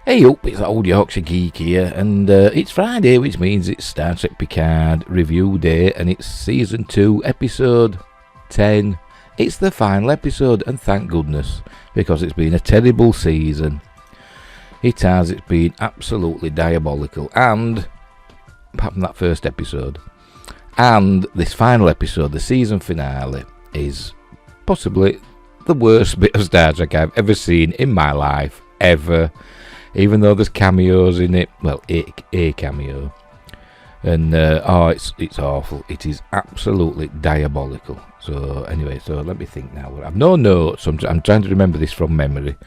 Hey up, it's old Yorkshire Geek here, and it's Friday, which means it's Star Trek Picard review day, and it's Season 2, Episode 10. It's the final episode, and thank goodness, because it's been a terrible season. It has, it's been absolutely diabolical, and, apart from that first episode, and this final episode, the season finale, is possibly the worst bit of Star Trek I've ever seen in my life, ever. Even though there's cameos in it, well, a cameo, and it's awful. It is absolutely diabolical. So anyway, so let me think now. I've no notes. So I'm trying to remember this from memory.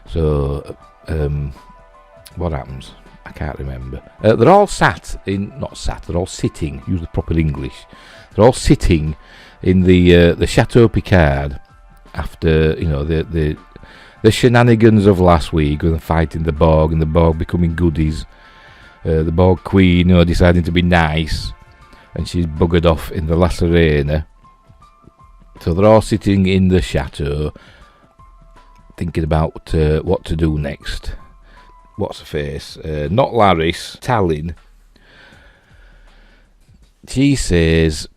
So what happens? I can't remember. They're all they're all sitting. Use the proper English. They're all sitting in the Chateau Picard after the shenanigans of last week with fighting the Borg and the Borg becoming goodies. The Borg Queen, deciding to be nice, and she's buggered off in the La Serena. So they're all sitting in the chateau, thinking about what to do next. What's her face? Not Laris, Tallinn. She says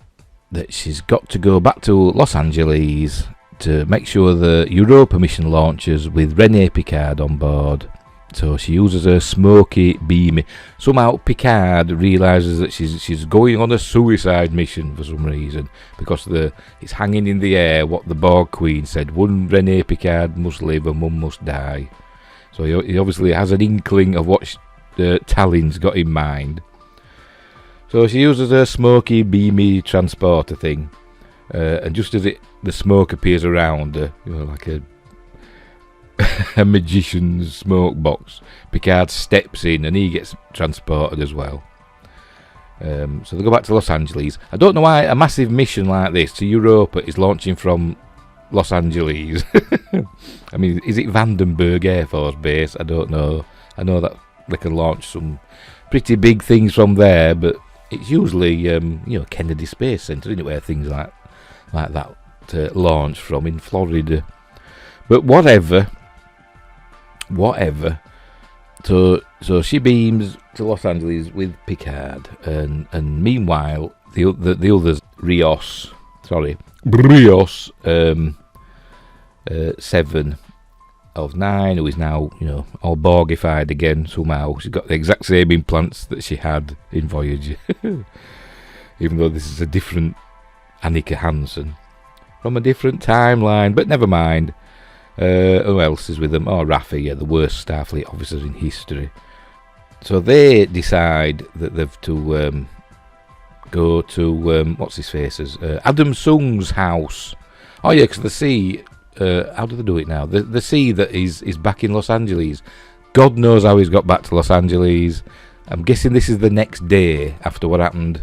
that she's got to go back to Los Angeles to make sure the Europa mission launches with Rene Picard on board. So she uses her smoky beam. Somehow Picard realises that she's going on a suicide mission for some reason, because it's hanging in the air what the Borg Queen said: one Rene Picard must live and one must die. So he obviously has an inkling of what Tallinn's got in mind. So she uses her smoky beamy transporter thing, and just as the smoke appears around her, like a magician's smoke box, Picard steps in and he gets transported as well. So they go back to Los Angeles. I don't know why a massive mission like this to Europa is launching from Los Angeles. I mean, is it Vandenberg Air Force Base? I don't know. I know that they can launch some pretty big things from there, but it's usually Kennedy Space Center, isn't it, where things like that launch from in Florida. But whatever. So she beams to Los Angeles with Picard, and meanwhile the others, Rios 7 of 9, who is now all Borgified again somehow. She's got the exact same implants that she had in Voyager, even though this is a different Annika Hansen from a different timeline, but never mind. Who else is with them? Oh, Raffi, the worst Starfleet officer in history. So they decide that they've to go to what's his face's Adam Sung's house. Oh yeah, because the sea. How do they do it now? The sea that is back in Los Angeles. God knows how he's got back to Los Angeles. I'm guessing this is the next day after what happened.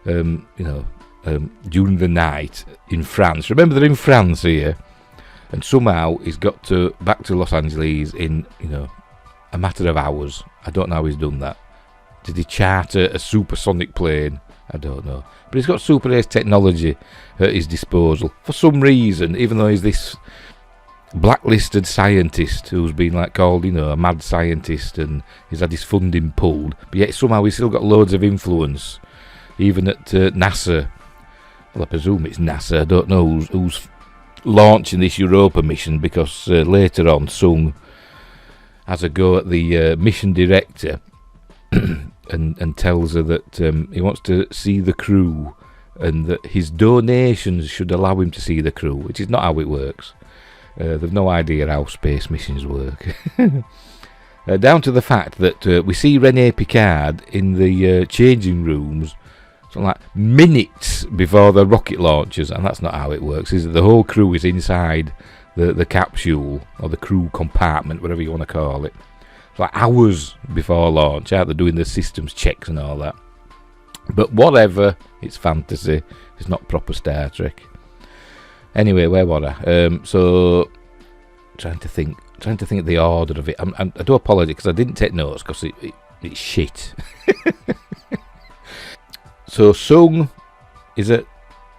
During the night in France. Remember, they're in France here, and somehow he's got back to Los Angeles in a matter of hours. I don't know how he's done that. Did he charter a supersonic plane? I don't know. But he's got super ace technology at his disposal for some reason, even though he's this blacklisted scientist who's been called a mad scientist, and he's had his funding pulled, but yet somehow he's still got loads of influence, even at NASA. Well, I presume it's NASA. I don't know who's launching this Europa mission, because later on Sung has a go at the mission director and tells her that he wants to see the crew, and that his donations should allow him to see the crew, which is not how it works. They've no idea how space missions work. Down to the fact that we see Rene Picard in the changing rooms minutes before the rocket launches, and that's not how it works, is it? The whole crew is inside the capsule, or the crew compartment, whatever you want to call it. It's hours before launch, out there doing the systems checks and all that. But whatever, it's fantasy. It's not proper Star Trek. Anyway, where was I? So trying to think of the order of it. I do apologise because I didn't take notes because it's shit. So Sung is at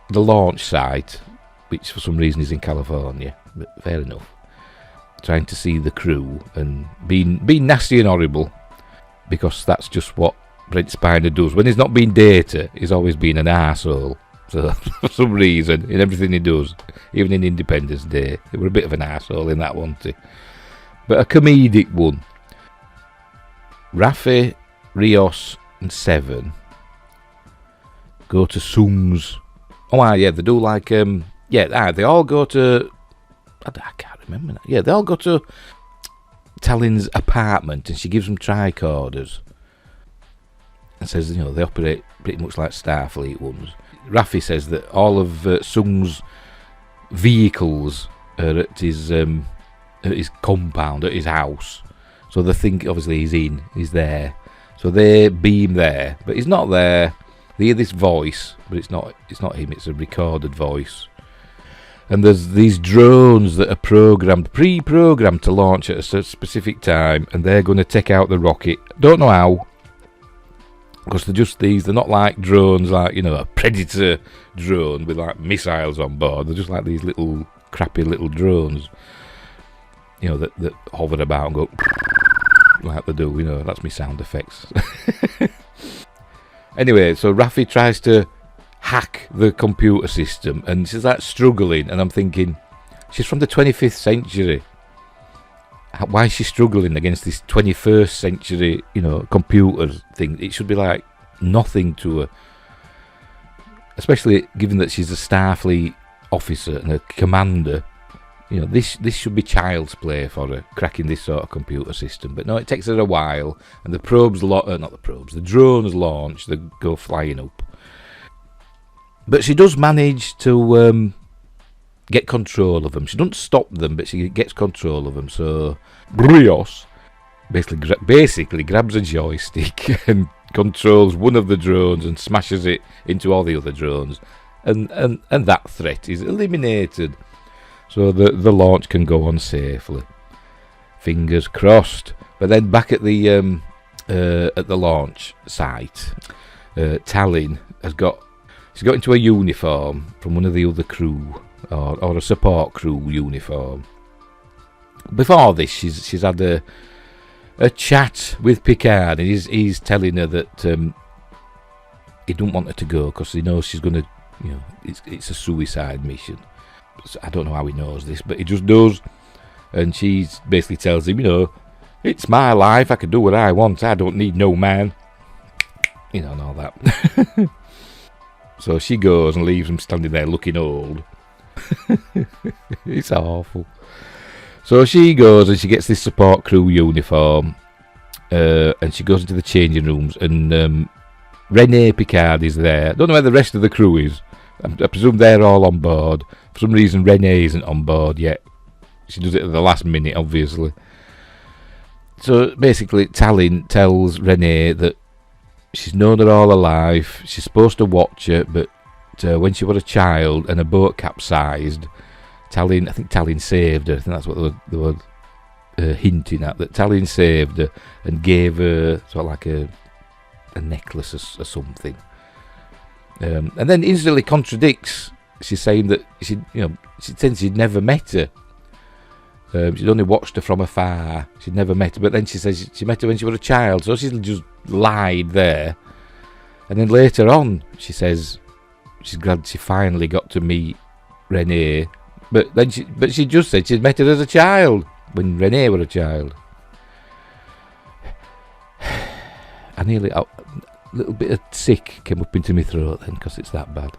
the launch site, which for some reason is in California, but fair enough. trying to see the crew and being nasty and horrible, because that's just what Brent Spiner does. When he's not being Data, he's always been an arsehole. So for some reason, in everything he does, even in Independence Day, he was a bit of an arsehole in that, wasn't he? But a comedic one. Raffi, Rios and Seven go to Sung's. Oh, yeah, they do like, they all go to, I can't remember that. Yeah, they all go to Tallin's apartment, and she gives them tricorders and says, they operate pretty much like Starfleet ones. Raffi says that all of Sung's vehicles are at his compound, at his house. So they think, obviously, he's there. So they beam there, but he's not there. They hear this voice, but it's not him, it's a recorded voice. And there's these drones that are pre-programmed to launch at a specific time, and they're going to take out the rocket. Don't know how, because they're just these, they're not like drones like, a Predator drone with like missiles on board. They're just like these little, crappy little drones, that hover about and go like they do, that's my sound effects. Anyway, so Raffi tries to hack the computer system, and she's like struggling, and I'm thinking, she's from the 25th century. Why is she struggling against this 21st century, computer thing? It should be like nothing to her. Especially given that she's a Starfleet officer and a commander. This should be child's play for her, cracking this sort of computer system. But no, it takes her a while, and the the drones launch, they go flying up. But she does manage to get control of them. She doesn't stop them, but she gets control of them. So Rios basically grabs a joystick and controls one of the drones and smashes it into all the other drones. And that threat is eliminated. So the launch can go on safely. Fingers crossed. But then back at the launch site, Tallinn she's got into a uniform from one of the other crew, or a support crew uniform. Before this, she's had a chat with Picard, and he's telling her that he don't want her to go because he knows she's gonna, it's a suicide mission. I don't know how he knows this, but he just does. And she basically tells him, it's my life, I can do what I want, I don't need no man. And all that. So she goes and leaves him standing there looking old. It's awful. So she goes and she gets this support crew uniform, and she goes into the changing rooms, and Rene Picard is there. Don't know where the rest of the crew is. I presume they're all on board. For some reason, Renee isn't on board yet. She does it at the last minute, obviously. So basically, Tallinn tells Renee that she's known her all her life. She's supposed to watch her, but when she was a child and a boat capsized, I think Tallinn saved her. I think that's what they were hinting at. That Tallinn saved her and gave her sort of like a necklace or something. And then instantly contradicts. She's saying that she said she'd never met her. She'd only watched her from afar. She'd never met her, but then she says she met her when she was a child. So she's just lied there. And then later on, she says she's glad she finally got to meet Renee. But she just said she'd met her as a child when Renee was a child. I nearly. A little bit of sick came up into my throat then, because it's that bad.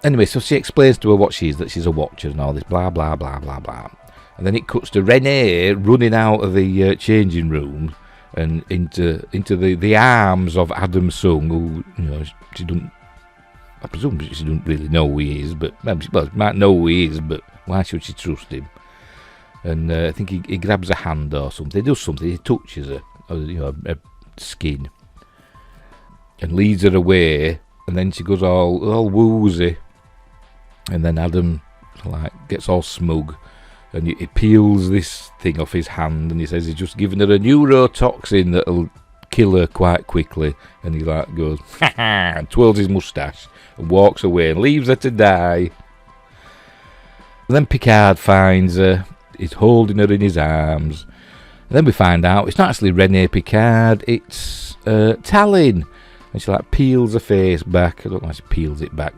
Anyway, so she explains to her what she is, that she's a watcher and all this blah blah blah blah blah. And then it cuts to Renee running out of the changing room and into the arms of Adam Sung, who she doesn't. I presume she doesn't really know who he is, but she might know who he is, but why should she trust him? And I think he grabs her hand or something. He does something. He touches her, her skin, and leads her away. And then she goes all woozy. And then Adam gets all smug, and he peels this thing off his hand, and he says he's just given her a neurotoxin that'll kill her quite quickly. And he goes ha ha, and twirls his moustache and walks away and leaves her to die. And then Picard finds her. he's holding her in his arms. And then we find out it's not actually Renee Picard, it's Tallinn. And she like peels her face back. I don't know why she peels it back.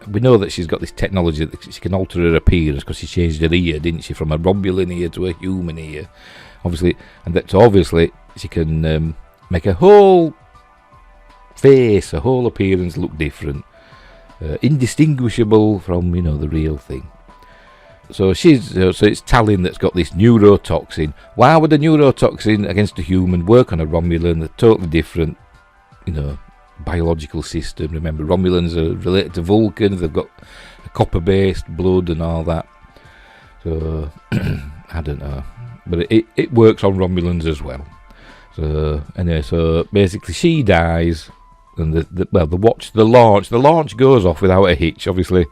We know that she's got this technology that she can alter her appearance because she changed her ear, didn't she, from a Romulan ear to a human ear. Obviously, and that's obviously she can make a whole face, a whole appearance look different, indistinguishable from the real thing. So so it's Tallinn that's got this neurotoxin. Why would a neurotoxin against a human work on a Romulan? They're totally different, biological system. Remember, Romulans are related to Vulcans. They've got a copper-based blood and all that. So I don't know, but it works on Romulans as well. So anyway, so basically she dies, and the launch goes off without a hitch. Obviously,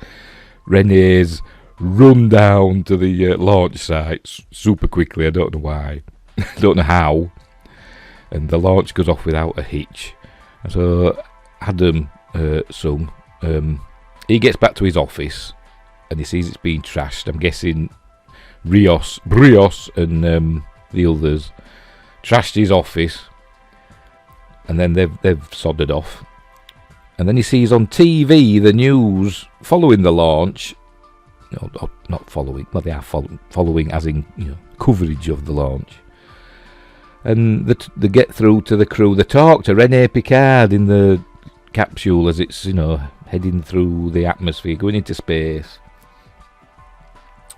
Renee's run down to the launch site super quickly. I don't know why, I don't know how, and the launch goes off without a hitch. And so Adam, he gets back to his office, and he sees it's being trashed. I'm guessing Brios, and the others trashed his office, and then they've sodded off. And then he sees on TV the news following the launch. No, not following. Well, they are following, as in coverage of the launch. And they get through to the crew. They talk to Renee Picard in the capsule as it's heading through the atmosphere, going into space.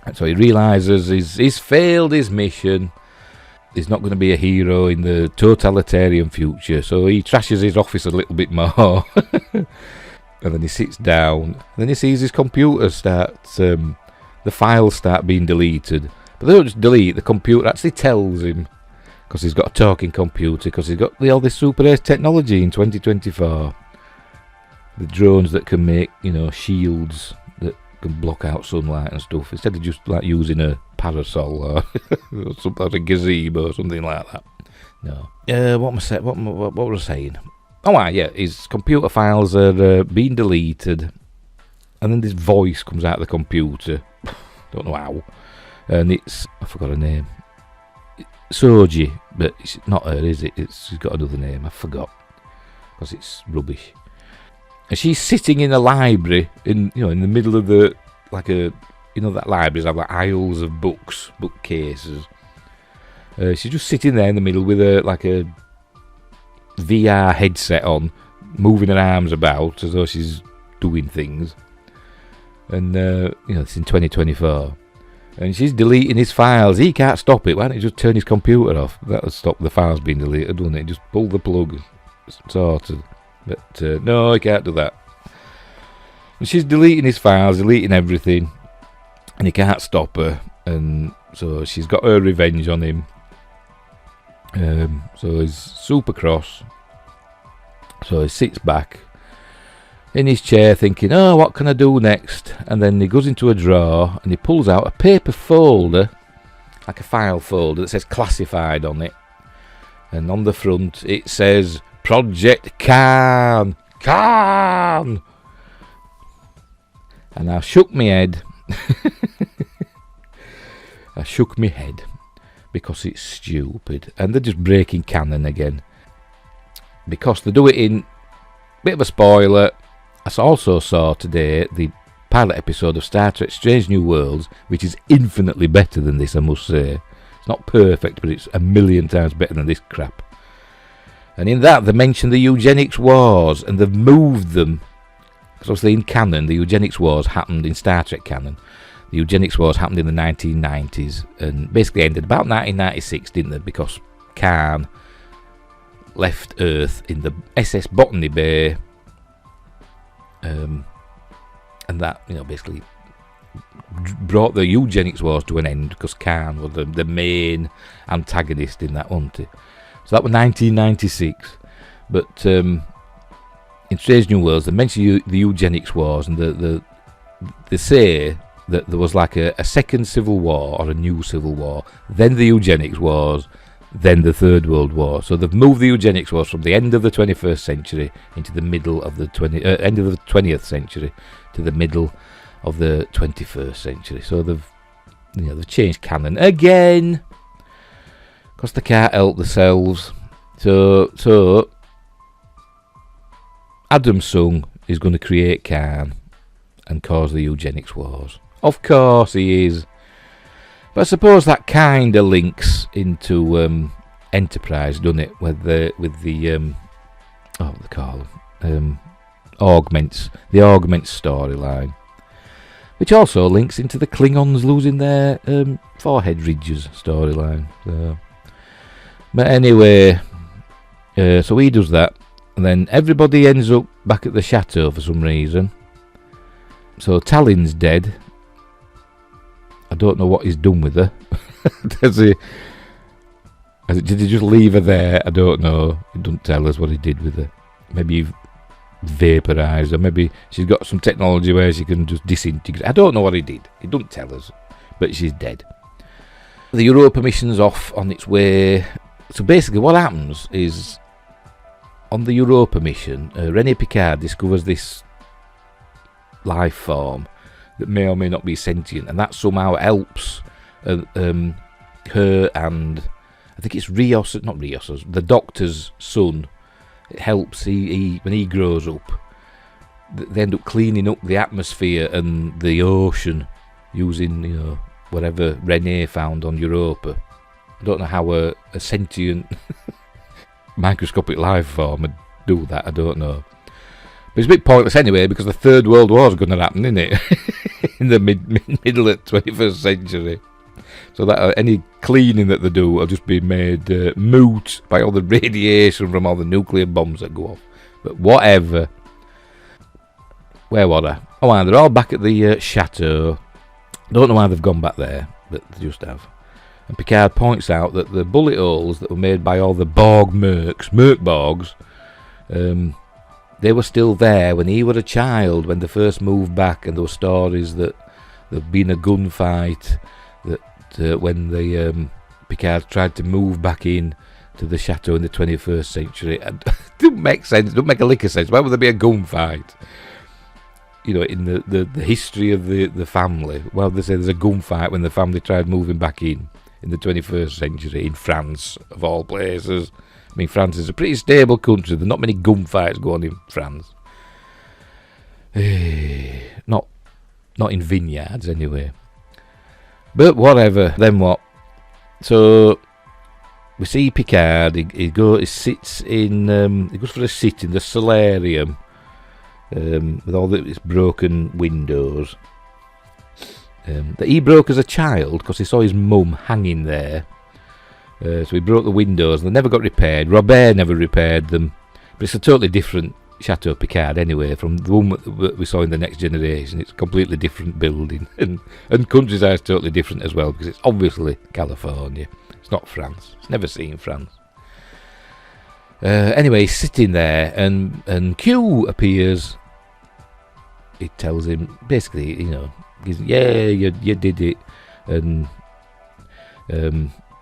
And so he realises he's failed his mission. He's not going to be a hero in the totalitarian future. So he trashes his office a little bit more. And then he sits down. And then he sees his computer the files start being deleted. But they don't just delete. The computer actually tells him, because he's got a talking computer, because he's got all this super ace technology in 2024. The drones that can make, shields that can block out sunlight and stuff, instead of just like using a parasol or something like a gazebo or something like that. No. What was I saying? Oh, yeah, his computer files are being deleted, and then this voice comes out of the computer. Don't know how. And I forgot her name. Soji, but it's not her, is it? She's got another name, I forgot, because it's rubbish. And she's sitting in a library, in the middle of that libraries have like aisles of books, bookcases. She's just sitting there in the middle with a VR headset on, moving her arms about as though she's doing things. And it's in 2024, and she's deleting his files. He can't stop it. Why don't you just turn his computer off? That'll stop the files being deleted, wouldn't it? Just pull the plug, sorted. But no, he can't do that. And she's deleting his files, deleting everything, and he can't stop her. And so she's got her revenge on him. So he's super cross. So he sits back in his chair thinking, oh, what can I do next? And then he goes into a drawer and he pulls out a paper folder, like a file folder that says classified on it. And on the front it says Project Khan. And I shook my head. Because it's stupid, and they're just breaking canon again, because they do it in bit of a spoiler. I also saw today the pilot episode of Star Trek Strange New Worlds, which is infinitely better than this, I must say. It's not perfect, but it's a million times better than this crap. And in that they mention the eugenics wars, and they've moved them, because obviously in canon the eugenics wars happened in Star Trek canon. The eugenics wars happened in the 1990s and basically ended about 1996, didn't they? Because Khan left Earth in the SS Botany Bay, and that basically brought the eugenics wars to an end, because Khan was the main antagonist in that, wasn't he? So that was 1996. But in Strange New Worlds they mention the eugenics wars, and they say that there was like a second civil war or a new civil war, then the eugenics wars, then the Third World War. So they've moved the eugenics wars from the end of the 21st century into the middle of the end of the 20th century to the middle of the 21st century. So they've they've changed canon again, because they can't help themselves. So Adam Sung is going to create Khan and cause the eugenics wars. Of course he is. But I suppose that kind of links into Enterprise, doesn't it? With the what they call them? Augments. The Augments storyline. Which also links into the Klingons losing their forehead ridges storyline. So. But anyway, so he does that. And then everybody ends up back at the chateau for some reason. So Tallin's dead. I don't know what he's done with her. Did he just leave her there? I don't know. He doesn't tell us what he did with her. Maybe he vaporised her. Maybe she's got some technology where she can just disintegrate. I don't know what he did. He doesn't tell us. But she's dead. The Europa mission's off on its way. So basically what happens is, on the Europa mission, René Picard discovers this life form that may or may not be sentient, and that somehow helps her and I think it's the Doctor's son. It helps he when he grows up. They end up cleaning up the atmosphere and the ocean using whatever René found on Europa. I don't know how a sentient microscopic life form would do that. I don't know. But it's a bit pointless anyway, because the Third World War is going to happen, isn't it? In the middle of the 21st century. So that any cleaning that they do will just be made moot by all the radiation from all the nuclear bombs that go off. But whatever. Where was I? Oh, they're all back at the chateau. Don't know why they've gone back there, but they just have. And Picard points out that the bullet holes that were made by all the Borg merc Borgs, they were still there when he was a child, when they first moved back, and there were stories that there'd been a gunfight, that when the Picard tried to move back in to the chateau in the 21st century. It doesn't make sense, it doesn't make a lick of sense. Why would there be a gunfight? In the history of the family. Well, they say there's a gunfight when the family tried moving back in the 21st century in France, of all places. I mean, France is a pretty stable country. There's not many gunfights going on in France. Not in vineyards, anyway. But whatever. Then what? So we see Picard. He sits in. He goes for a sit in the solarium with all its broken windows. That he broke as a child because he saw his mum hanging there. So he broke the windows and they never got repaired. Robert never repaired them. But it's a totally different Chateau Picard anyway from the one that we saw in The Next Generation. It's a completely different building. And countryside is totally different as well, because it's obviously California. It's not France. It's never seen France. Anyway, he's sitting there and Q appears. He tells him, basically, yeah, you did it, and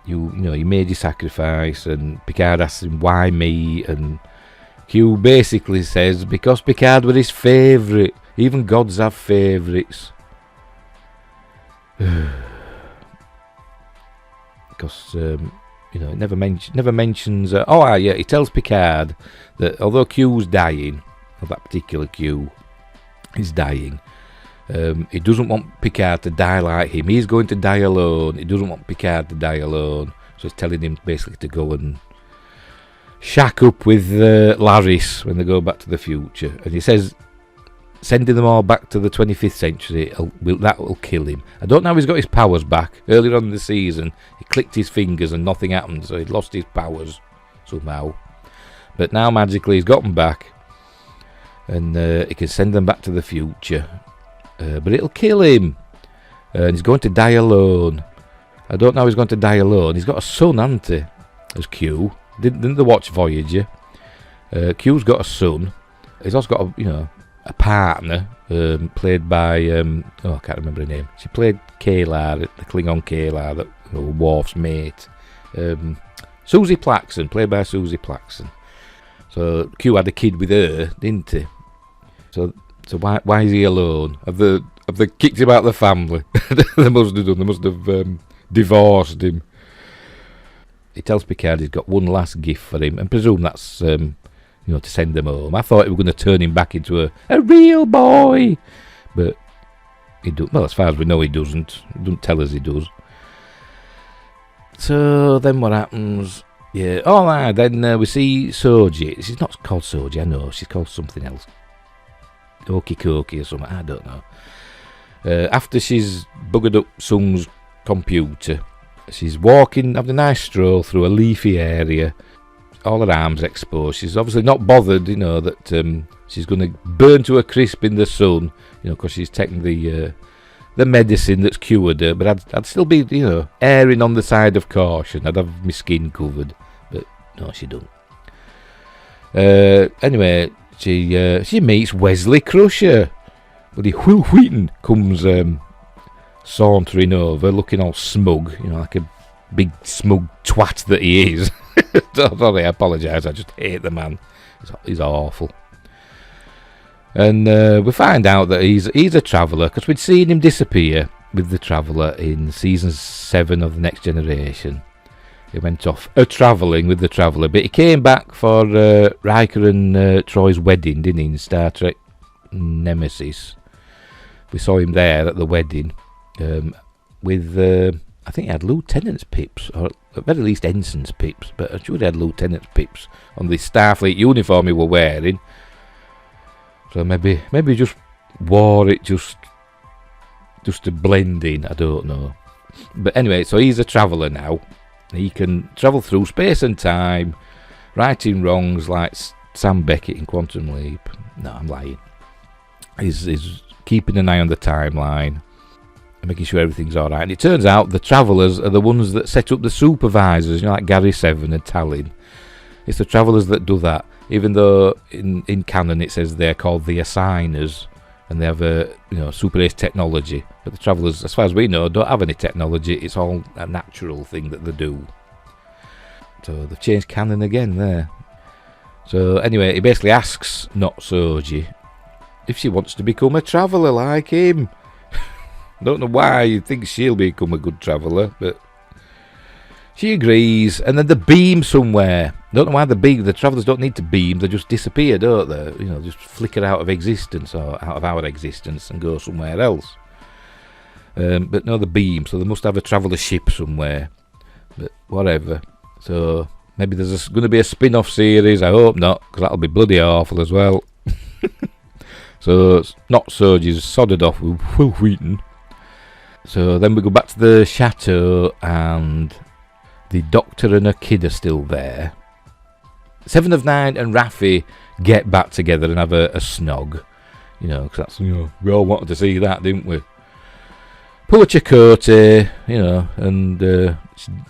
you made your sacrifice. And Picard asks him, why me? And Q basically says, because Picard was his favourite. Even gods have favourites. Because it never mentions. He tells Picard that although Q's dying, or that particular Q is dying. He doesn't want Picard to die like him. He's going to die alone. He doesn't want Picard to die alone. So he's telling him basically to go and shack up with Laris when they go back to the future. And he says, sending them all back to the 25th century, that will kill him. I don't know how he's got his powers back. Earlier on in the season, he clicked his fingers and nothing happened, so he'd lost his powers somehow. But now magically he's got them back. And he can send them back to the future. But it'll kill him. And he's going to die alone. I don't know how he's going to die alone. He's got a son, hasn't he? As Q. Didn't they watch Voyager? Q's got a son. He's also got a partner played by I can't remember her name. She played Kayla, the Klingon Kayla, that Worf's mate. Susie Plaxton, played by Susie Plaxton. So Q had a kid with her, didn't he? So So why is he alone? Have they kicked him out of the family? They must have done. They must have divorced him. He tells Picard he's got one last gift for him, and presume that's to send him home. I thought he was going to turn him back into a real boy, but he don't. Well, as far as we know, he doesn't. He doesn't tell us he does. So then what happens? Yeah. All right. Then we see Soji. She's not called Soji. I know. She's called something else. Okikoki or something, I don't know. After she's buggered up Sung's computer, she's walking, having a nice stroll through a leafy area. All her arms exposed. She's obviously not bothered, that she's going to burn to a crisp in the sun, because she's taking the medicine that's cured her. But I'd still be, erring on the side of caution. I'd have my skin covered, but no, she don't. Anyway. She meets Wesley Crusher. Bloody Will Wheaton comes sauntering over, looking all smug, like a big smug twat that he is. Sorry, I apologise. I just hate the man. He's awful. And we find out that he's a traveller, because we'd seen him disappear with the Traveller in season 7 of The Next Generation. He went off travelling with the Traveller, but he came back for Riker and Troy's wedding, didn't he, in Star Trek Nemesis. We saw him there at the wedding with, I think he had Lieutenant's pips, or at very least Ensign's pips, but I'm sure he had Lieutenant's pips on the Starfleet uniform he were wearing. So maybe he just wore it just to blend in, I don't know. But anyway, so he's a traveller now. He can travel through space and time, righting wrongs like Sam Beckett in Quantum Leap. No, I'm lying. He's keeping an eye on the timeline and making sure everything's alright. And it turns out the Travellers are the ones that set up the supervisors, like Gary Seven and Tallinn. It's the Travellers that do that, even though in canon it says they're called the Assigners, and they have super ace technology. But the Travellers, as far as we know, don't have any technology. It's all a natural thing that they do. So they've changed canon again there. So anyway, he basically asks not Soji if she wants to become a traveller like him. Don't know why he thinks she'll become a good traveller, but she agrees. And then they beam somewhere. Don't know why the travellers don't need to beam. They just disappear, don't they? Just flicker out of existence or out of our existence and go somewhere else. But no, the beam, so they must have a traveller ship somewhere. But whatever. So maybe there's going to be a spin-off series. I hope not, because that'll be bloody awful as well. So not Soji's sodded off with Will Wheaton. So then we go back to the chateau, and the Doctor and her kid are still there. Seven of Nine and Raffi get back together and have a snog. Because that's, we all wanted to see that, didn't we? Poor Chakotay, and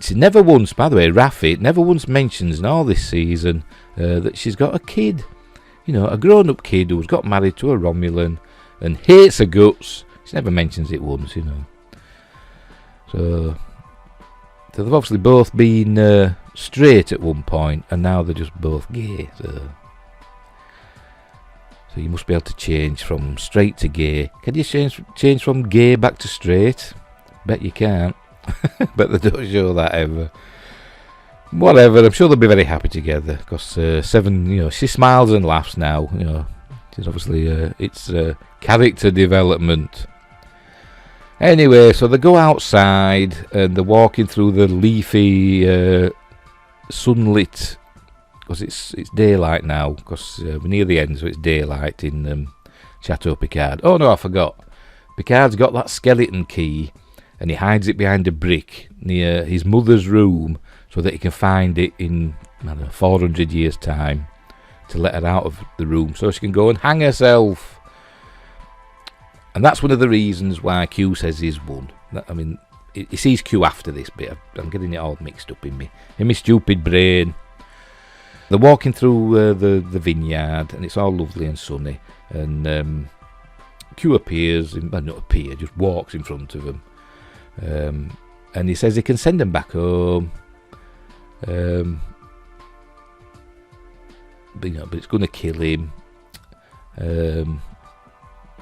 she never once, by the way, Raffi never once mentions in all this season that she's got a kid. A grown-up kid who's got married to a Romulan and hates her guts. She never mentions it once, So they've obviously both been straight at one point, and now they're just both gay. So you must be able to change from straight to gay. Can you change from gay back to straight? Bet you can't. But they don't show that ever. Whatever, I'm sure they'll be very happy together, because Seven, she smiles and laughs now. She's obviously it's character development. Anyway, so they go outside and they're walking through the leafy, sunlit, because it's daylight now, because we're near the end, so it's daylight in Chateau Picard. Oh no, I forgot. Picard's got that skeleton key, and he hides it behind a brick near his mother's room, so that he can find it in 400 years' time to let her out of the room, so she can go and hang herself. And that's one of the reasons why Q says he's won. He sees Q after this bit. I'm getting it all mixed up in my stupid brain. They're walking through the vineyard, and it's all lovely and sunny. And Q appears, just walks in front of them. And he says he can send them back home. But it's going to kill him.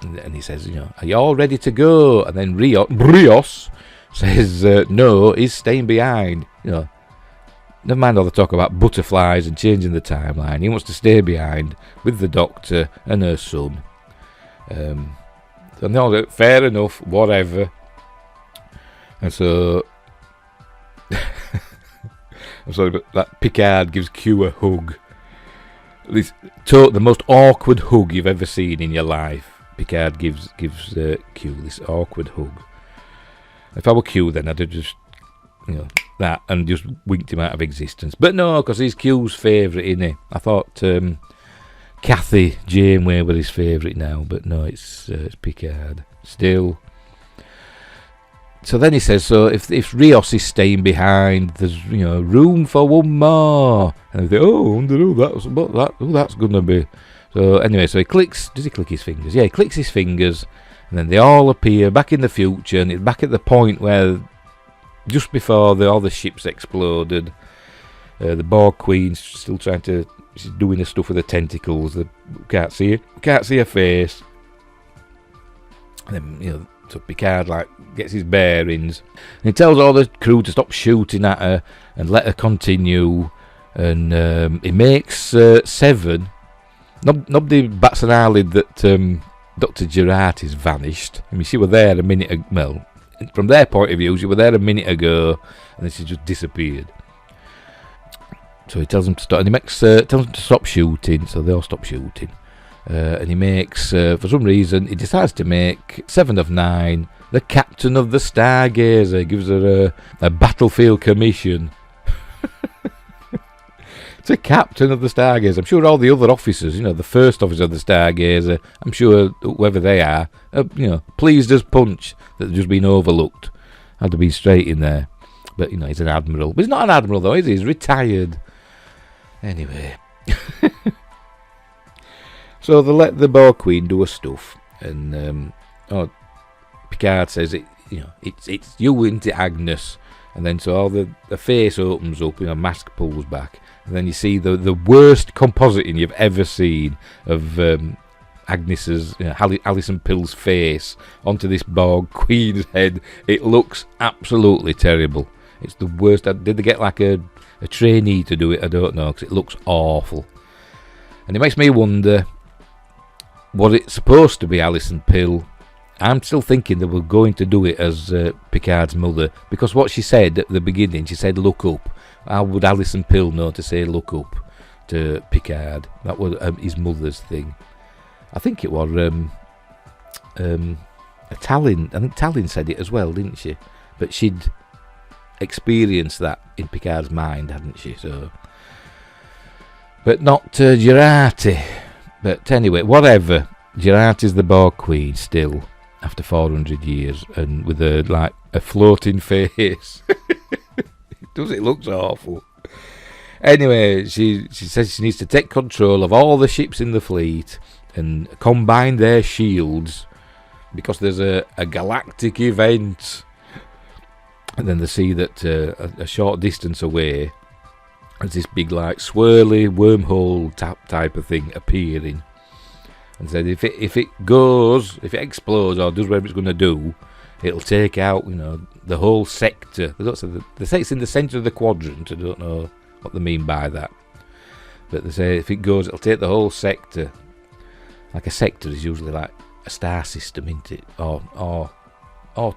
And he says, are you all ready to go? And then Rios says, no, he's staying behind. Never mind all the talk about butterflies and changing the timeline. He wants to stay behind with the Doctor and her son. And they all go, fair enough, whatever. And so, I'm sorry, but that Picard gives Q a hug. The most awkward hug you've ever seen in your life. Picard gives Q this awkward hug. If I were Q, then I'd have just, that, and just winked him out of existence. But no, because he's Q's favourite, isn't he? I thought Kathy Janeway were his favourite now, but no, it's Picard still. So then he says, so if Rios is staying behind, there's room for one more. And they think, oh, I wonder who that's gonna be. So anyway, so he clicks. Does he click his fingers? Yeah, he clicks his fingers, and then they all appear back in the future, and it's back at the point where just before all the ships exploded. The Borg Queen's still she's doing the stuff with the tentacles. Can't see her face. And then so Picard gets his bearings, and he tells all the crew to stop shooting at her and let her continue. And he makes 7. Nobody bats an eyelid that Dr. Jurati's vanished. I mean, she was there a minute ago. Well, from their point of view, she was there a minute ago, and then she just disappeared. So he tells them to stop, and he tells them to stop shooting. So they all stop shooting. And he makes, for some reason, he decides to make 7 of 9 the captain of the Stargazer. He gives her a battlefield commission. It's a captain of the Stargazer. I'm sure all the other officers, the first officer of the Stargazer, I'm sure whoever they are, pleased as punch that they've just been overlooked. Had to be straight in there. But, he's an admiral. But he's not an admiral, though, is he? He's retired. Anyway. So they let the Borg Queen do her stuff. And Picard says, it's you, into Agnes. And then so all the face opens up, mask pulls back. And then you see the worst compositing you've ever seen of Agnes's, Alison Pill's face onto this Borg Queen's head. It looks absolutely terrible. It's the worst. Did they get a trainee to do it? I don't know, because it looks awful. And it makes me wonder, was it supposed to be Alison Pill? I'm still thinking they were going to do it as Picard's mother, because what she said at the beginning, she said, look up. How would Alison Pill know to say look up to Picard? That was his mother's thing. I think it was Tallinn. I think Tallinn said it as well, didn't she? But she'd experienced that in Picard's mind, hadn't she? So, but not Jurati. But anyway, whatever. Jurati's the Borg Queen still, after 400 years, and with a floating face. It looks awful. Anyway, she says she needs to take control of all the ships in the fleet and combine their shields, because there's a galactic event. And then they see that a short distance away there's this big swirly wormhole type of thing appearing. And said if it explodes or does whatever it's going to do, it'll take out the whole sector. They say it's in the centre of the quadrant. I don't know what they mean by that, but they say if it goes, it'll take the whole sector. Like a sector is usually like a star system, isn't it? Or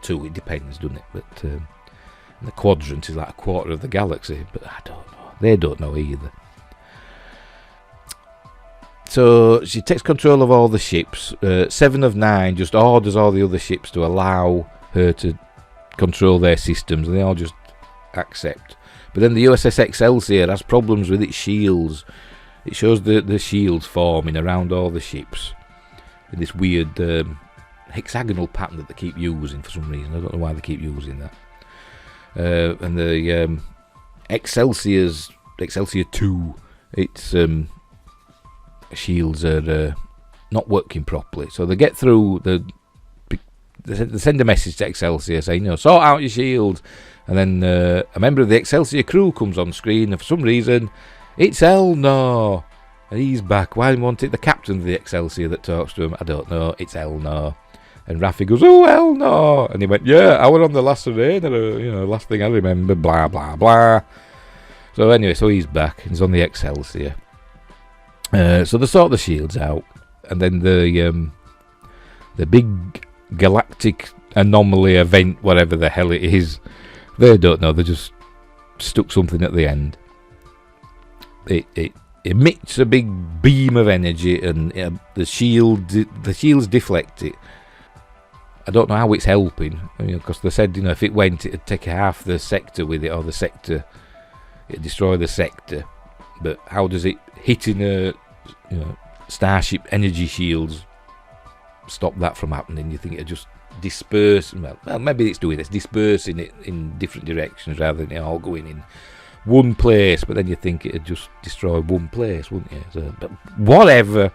two. It depends, doesn't it? But the quadrant is like a quarter of the galaxy. But I don't know. They don't know either. So she takes control of all the ships. 7 of 9 just orders all the other ships to allow her to control their systems, and they all just accept. But then the USS Excelsior has problems with its shields. It shows the shields forming around all the ships in this weird hexagonal pattern that they keep using for some reason. I don't know why they keep using that. And the Excelsior 2, its shields are not working properly. So they get through, they send a message to Excelsior saying, sort out your shields. And then a member of the Excelsior crew comes on screen, and for some reason, it's Elnor. And he's back. Why won't it the captain of the Excelsior that talks to him? I don't know. It's hell no. And Raffi goes, oh, hell no. And he went, yeah, I was on the last Serena, last thing I remember, blah, blah, blah. So anyway, so he's back. He's on the Excelsior. So they sort the shields out. And then the big galactic anomaly event, whatever the hell it is, they don't know. They just stuck something at the end. It emits a big beam of energy, and the shields deflect it. I don't know how it's helping, because they said, if it went, it'd take half the sector with it, or the sector, it'd destroy the sector. But how does it hitting a starship energy shields stop that from happening? You think it'd just disperse? Well, maybe it's doing this, dispersing it in different directions rather than it all going in one place. But then you think it'd just destroy one place, wouldn't you? So, but whatever.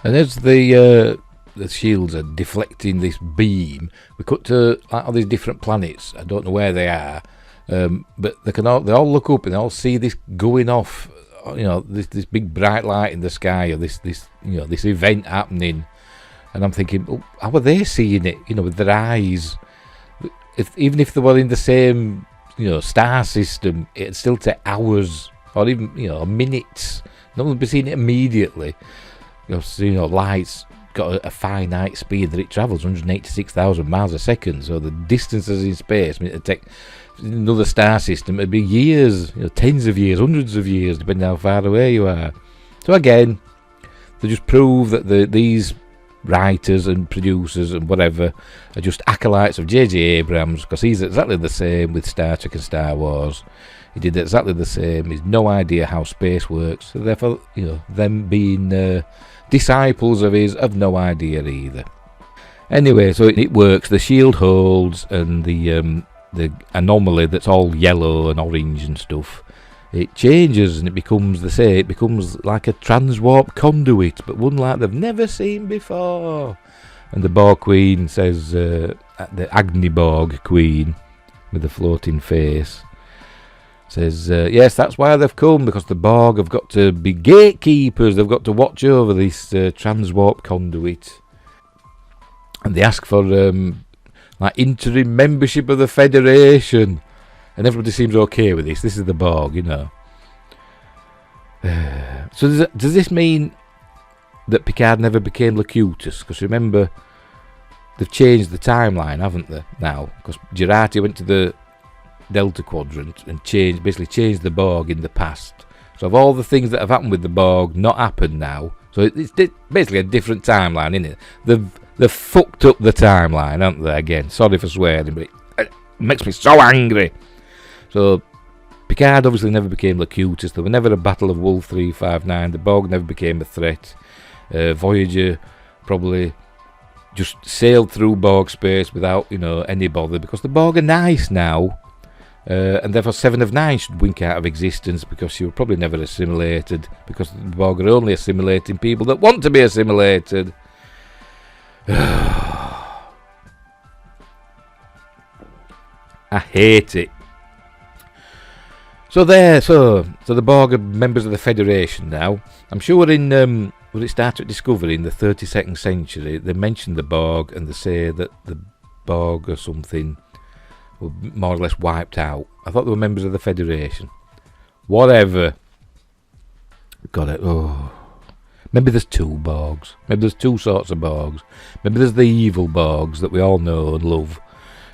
And as the shields are deflecting this beam, we cut to all these different planets. I don't know where they are, but they all look up and they all see this going off. This big bright light in the sky, or this event happening. And I'm thinking, oh, how are they seeing it? With their eyes. Even if they were in the same, star system, it'd still take hours or even, minutes. No one would be seeing it immediately. Light's got a finite speed that it travels, 186,000 miles a second. So the distances in space, it'd take another star system, it'd be years, tens of years, hundreds of years, depending how far away you are. So again, they just prove that these writers and producers and whatever are just acolytes of J.J. Abrams, because he's exactly the same with Star Trek and Star Wars. He did exactly the same. He's no idea how space works. So therefore, them being disciples of his have no idea either. Anyway, so it works. The shield holds, and the anomaly that's all yellow and orange and stuff, it changes and it becomes like a transwarp conduit, but one like they've never seen before. And the Borg Queen says, the Agni Borg Queen with the floating face, says, yes, that's why they've come, because the Borg have got to be gatekeepers. They've got to watch over this transwarp conduit. And they ask for interim membership of the Federation. And everybody seems okay with this. This is the Borg, So does this mean that Picard never became Locutus? Because remember, they've changed the timeline, haven't they, now? Because Jurati went to the Delta Quadrant and basically changed the Borg in the past. So of all the things that have happened with the Borg not happened now, so it's basically a different timeline, isn't it? They've fucked up the timeline, haven't they? Again, sorry for swearing, but it makes me so angry. So Picard obviously never became Locutus. There was never a battle of Wolf 359. The Borg never became a threat. Voyager probably just sailed through Borg space without any bother, because the Borg are nice now. And therefore 7 of 9 should wink out of existence, because she was probably never assimilated, because the Borg are only assimilating people that want to be assimilated. I hate it. So the Borg are members of the Federation now. I'm sure in was it Star Trek Discovery in the 32nd century they mentioned the Borg, and they say that the Borg or something were more or less wiped out. I thought they were members of the Federation. Whatever. Got it. Oh. Maybe there's two Borgs. Maybe there's two sorts of Borgs. Maybe there's the evil Borgs that we all know and love,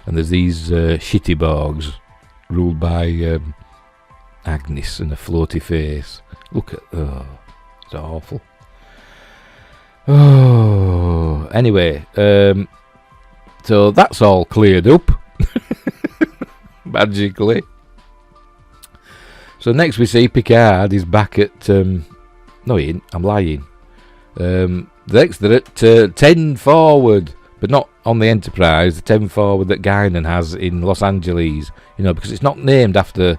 and there's these shitty Borgs ruled by Agnes and a floaty face. Look at it's awful. Oh, anyway, so that's all cleared up magically. So next we see Picard is back at no, he ain't, I'm lying. Next they're at 10 forward, but not on the Enterprise. The 10 forward that Guinan has in Los Angeles, because it's not named after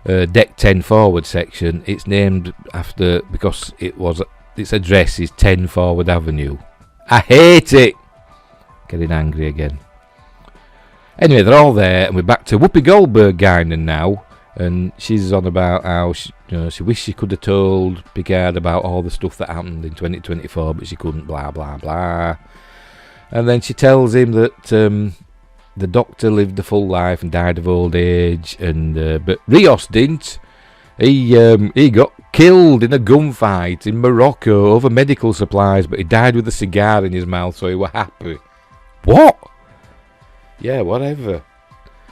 Deck 10 forward section. It's named after, because its address is 10 Forward Avenue. I hate it. Getting angry again. Anyway, they're all there, and we're back to Whoopi Goldberg Guinan now And she's on about how she wished she could have told Picard about all the stuff that happened in 2024, but she couldn't, blah, blah, blah. And then she tells him that the Doctor lived a full life and died of old age, but Rios didn't. He got killed in a gunfight in Morocco over medical supplies, but he died with a cigar in his mouth, so he were happy. What? Yeah, whatever.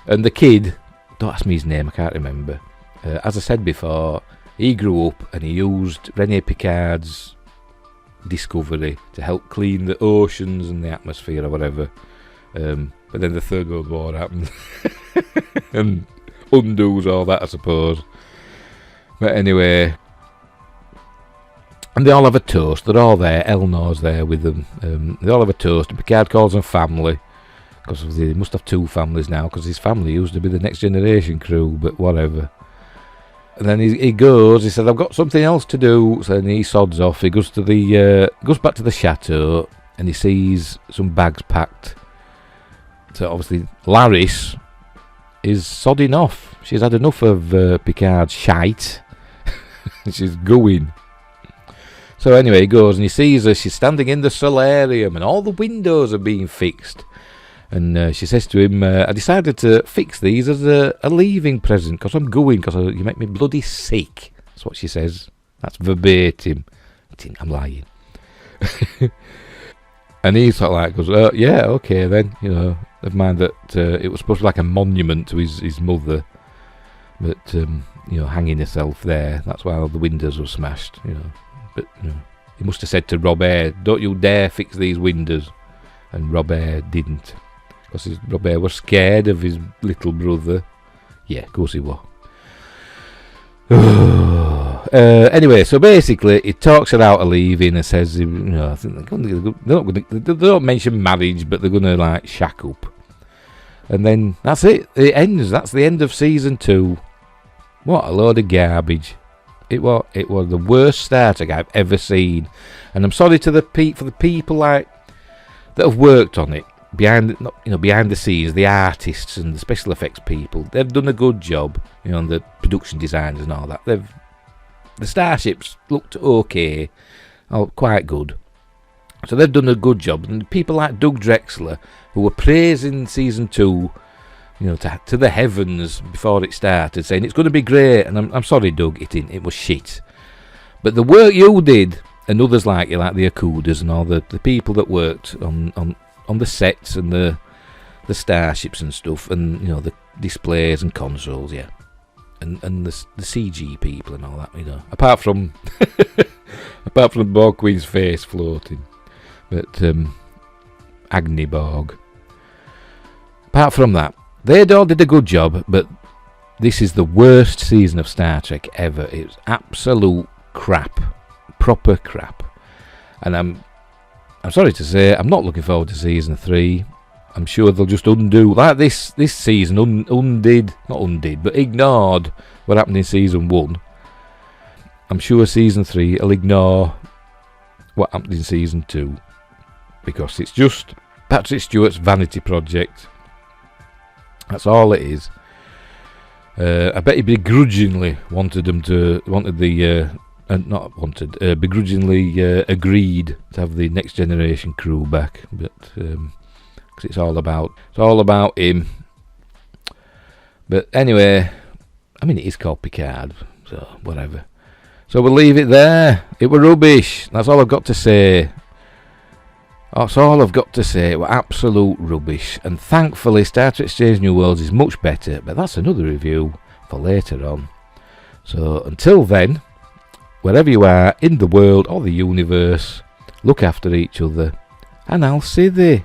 And the kid... Don't ask me his name, I can't remember. As I said before, he grew up and he used Rene Picard's discovery to help clean the oceans and the atmosphere or whatever. But then the Third World War happened. And undoes all that, I suppose. But anyway... And they all have a toast. They're all there. Elnor's there with them. They all have a toast. And Picard calls them family. Because he must have two families now, because his family used to be the Next Generation crew, but whatever. And then he goes, he said, I've got something else to do, so then he sods off, he goes to goes back to the chateau, and he sees some bags packed. So obviously, Laris is sodding off. She's had enough of Picard's shite. She's going. So anyway, he goes, and he sees her, she's standing in the solarium, and all the windows are being fixed. And she says to him, I decided to fix these as a leaving present, because I'm going, because you make me bloody sick. That's what she says. That's verbatim. I think I'm lying. And he sort of like goes, yeah, okay then, never mind that it was supposed to be like a monument to his mother, but, hanging herself there. That's why all the windows were smashed, But, he must have said to Robert, don't you dare fix these windows. And Robert didn't. Because Robert was scared of his little brother. Yeah, of course he was. Anyway, so basically, he talks her out of leaving and says, I think they don't mention marriage, but they're going to like shack up. And then that's it. It ends. That's the end of season 2. What a load of garbage. It was the worst Star Trek I've ever seen. And I'm sorry to for the people like that have worked on it. Behind the scenes, the artists and the special effects people, they've done a good job, and the production designers and all that. The starships looked okay, quite good. So they've done a good job. And people like Doug Drexler, who were praising season 2, to the heavens before it started, saying it's going to be great. And I'm sorry, Doug, it was shit. But the work you did, and others like you, like the Akudas and all the people that worked on the sets and the starships and stuff, and the displays and consoles, yeah, and the CG people and all that, apart from Borg Queen's face floating, but Agni Borg. Apart from that, they all did a good job, but this is the worst season of Star Trek ever. It's absolute crap, proper crap, and I'm sorry to say, I'm not looking forward to season 3. I'm sure they'll just undo, like this season, but ignored what happened in season 1. I'm sure season 3 will ignore what happened in season 2, because it's just Patrick Stewart's vanity project. That's all it is. I bet he begrudgingly begrudgingly agreed to have the Next Generation crew back, but because it's all about him. But anyway, I mean, it is called Picard, so whatever. So we'll leave it there. It were rubbish. That's all I've got to say. That's all I've got to say. It were absolute rubbish. And thankfully, Star Trek Strange New Worlds is much better, but that's another review for later on. So until then, wherever you are in the world or the universe, look after each other, and I'll see thee.